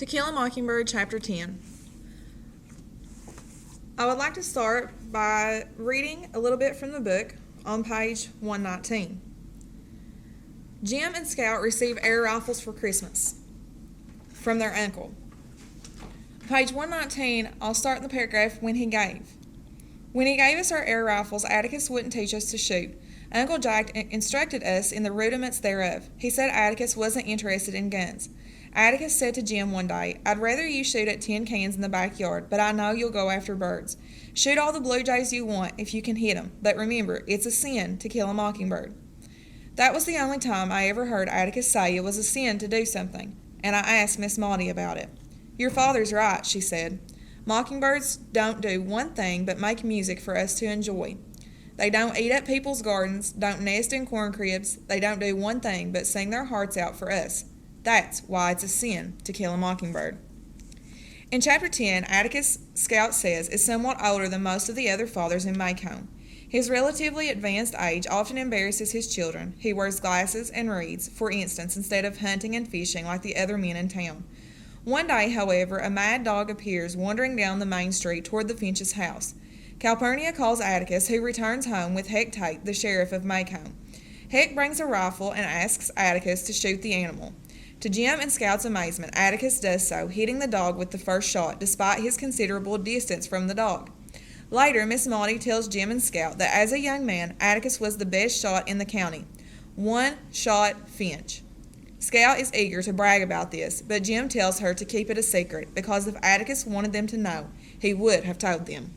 To Kill a Mockingbird Chapter 10. I would like to start by reading a little bit from the book on page 119. Jim and Scout receive air rifles for Christmas from their uncle. Page 119, I'll start in the paragraph when he gave. When he gave us our air rifles, Atticus wouldn't teach us to shoot. Uncle Jack instructed us in the rudiments thereof. He said Atticus wasn't interested in guns. Atticus said to Jim one day, "I'd rather you shoot at tin cans in the backyard, but I know you'll go after birds. Shoot all the blue jays you want if you can hit 'em, but remember, it's a sin to kill a mockingbird." That was the only time I ever heard Atticus say it was a sin to do something, and I asked Miss Maudie about it. "Your father's right," she said. "Mockingbirds don't do one thing but make music for us to enjoy. They don't eat up people's gardens, don't nest in corn cribs, they don't do one thing but sing their hearts out for us. That's why it's a sin to kill a mockingbird." In Chapter 10, Atticus, Scout says, is somewhat older than most of the other fathers in Maycomb. His relatively advanced age often embarrasses his children. He wears glasses and reads, for instance, instead of hunting and fishing like the other men in town. One day, however, a mad dog appears wandering down the main street toward the Finch's house. Calpurnia calls Atticus, who returns home with Heck Tate, the sheriff of Maycomb. Heck brings a rifle and asks Atticus to shoot the animal. To Jim and Scout's amazement, Atticus does so, hitting the dog with the first shot, despite his considerable distance from the dog. Later, Miss Maudie tells Jim and Scout that as a young man, Atticus was the best shot in the county. One-shot Finch. Scout is eager to brag about this, but Jim tells her to keep it a secret, because if Atticus wanted them to know, he would have told them.